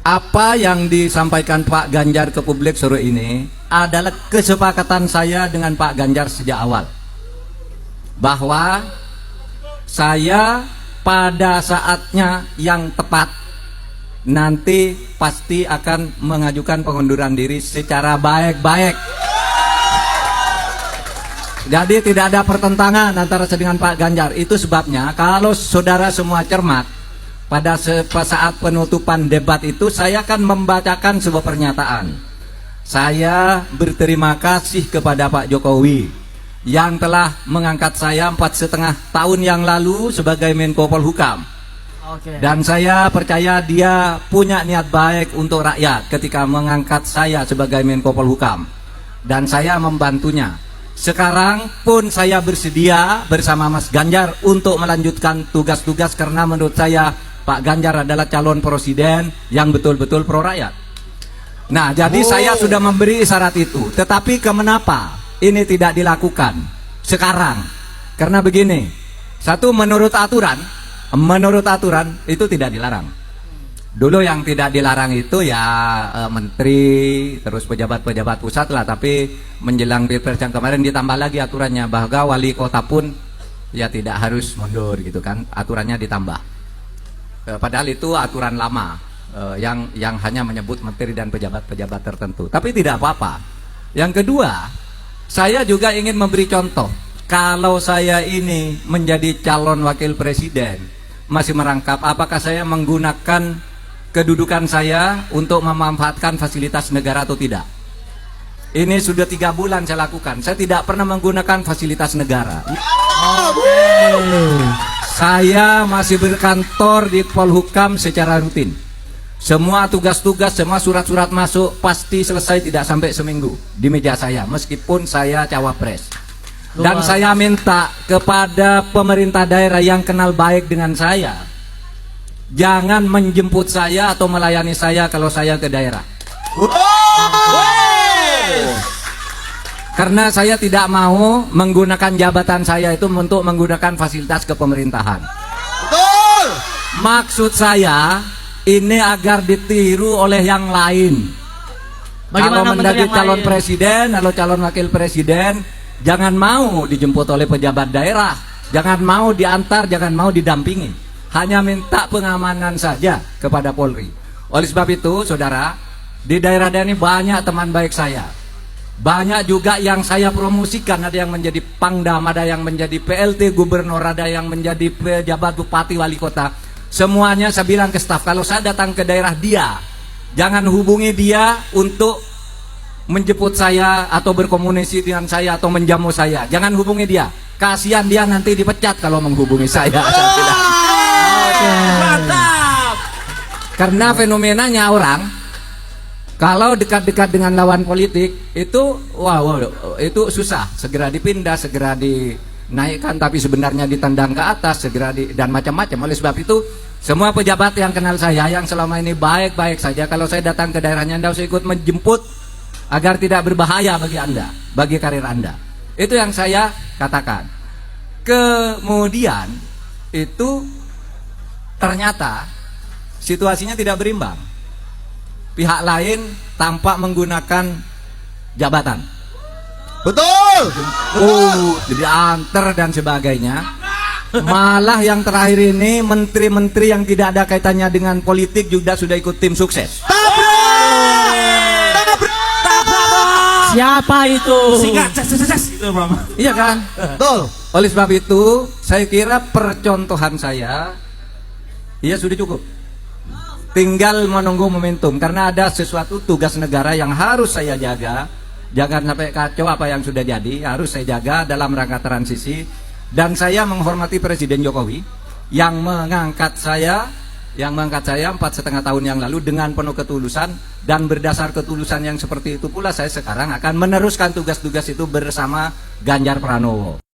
Apa yang disampaikan Pak Ganjar ke publik sore ini adalah kesepakatan saya dengan Pak Ganjar sejak awal, bahwa saya pada saatnya yang tepat nanti pasti akan mengajukan pengunduran diri secara baik-baik. Jadi tidak ada pertentangan antara saya dengan Pak Ganjar. Itu sebabnya kalau saudara semua cermat, pada saat penutupan debat itu saya akan membacakan sebuah pernyataan. Saya berterima kasih kepada Pak Jokowi yang telah mengangkat saya 4,5 tahun yang lalu sebagai Menko Polhukam. Dan saya percaya dia punya niat baik untuk rakyat ketika mengangkat saya sebagai Menko Polhukam. Dan saya membantunya. Sekarang pun saya bersedia bersama Mas Ganjar untuk melanjutkan tugas-tugas, karena menurut saya Pak Ganjar adalah calon presiden yang betul-betul pro rakyat. Nah, jadi saya sudah memberi isyarat itu. Tetapi kenapa ini tidak dilakukan sekarang? Karena begini, satu, menurut aturan itu tidak dilarang. Dulu yang tidak dilarang itu ya menteri, terus pejabat-pejabat pusat lah. Tapi menjelang Pilpres yang kemarin ditambah lagi aturannya, bahwa wali kota pun ya tidak harus mundur gitu kan. Aturannya ditambah. Padahal itu aturan lama yang hanya menyebut menteri dan pejabat-pejabat tertentu. Tapi tidak apa-apa. Yang kedua, saya juga ingin memberi contoh. Kalau saya ini menjadi calon wakil presiden, masih merangkap, apakah saya menggunakan kedudukan saya untuk memanfaatkan fasilitas negara atau tidak? Ini sudah 3 bulan saya lakukan. Saya tidak pernah menggunakan fasilitas negara. Saya masih berkantor di Polhukam secara rutin. Semua tugas-tugas, semua surat-surat masuk pasti selesai tidak sampai seminggu di meja saya, meskipun saya cawapres. Dan saya minta kepada pemerintah daerah yang kenal baik dengan saya, jangan menjemput saya atau melayani saya kalau saya ke daerah. Karena saya tidak mau menggunakan jabatan saya itu untuk menggunakan fasilitas kepemerintahan. Betul. Maksud saya ini agar ditiru oleh yang lain. Kalau menjadi calon presiden atau calon wakil presiden, jangan mau dijemput oleh pejabat daerah, jangan mau diantar, jangan mau didampingi. Hanya minta pengamanan saja kepada Polri. Oleh sebab itu, saudara, di daerah-daerah ini banyak teman baik saya. Banyak juga yang saya promosikan, ada yang menjadi pangdam, ada yang menjadi PLT gubernur, ada yang menjadi pejabat bupati wali kota. Semuanya saya bilang ke staf, kalau saya datang ke daerah dia, jangan hubungi dia untuk menjemput saya atau berkomunikasi dengan saya atau menjamu saya. Jangan hubungi dia, kasihan dia nanti dipecat kalau menghubungi saya. Saya bilang. Mantap. Karena fenomenanya orang kalau dekat-dekat dengan lawan politik itu itu susah, segera dipindah, segera dinaikkan, tapi sebenarnya ditendang ke atas, dan macam-macam. Oleh sebab itu, semua pejabat yang kenal saya, yang selama ini baik-baik saja, kalau saya datang ke daerahnya, Anda usah ikut menjemput agar tidak berbahaya bagi Anda, bagi karir Anda. Itu yang saya katakan. Kemudian itu ternyata situasinya tidak berimbang. Pihak lain tampak menggunakan jabatan. Betul. Diantar dan sebagainya. Malah yang terakhir ini menteri-menteri yang tidak ada kaitannya dengan politik juga sudah ikut tim sukses. Siapa itu? Singkat, Iya kan? Betul. Oleh sebab itu, saya kira percontohan saya ya sudah cukup. Tinggal menunggu momentum, karena ada sesuatu tugas negara yang harus saya jaga. Jangan sampai kacau apa yang sudah jadi, harus saya jaga dalam rangka transisi. Dan saya menghormati Presiden Jokowi yang mengangkat saya 4,5 tahun yang lalu dengan penuh ketulusan. Dan berdasar ketulusan yang seperti itu pula saya sekarang akan meneruskan tugas-tugas itu bersama Ganjar Pranowo.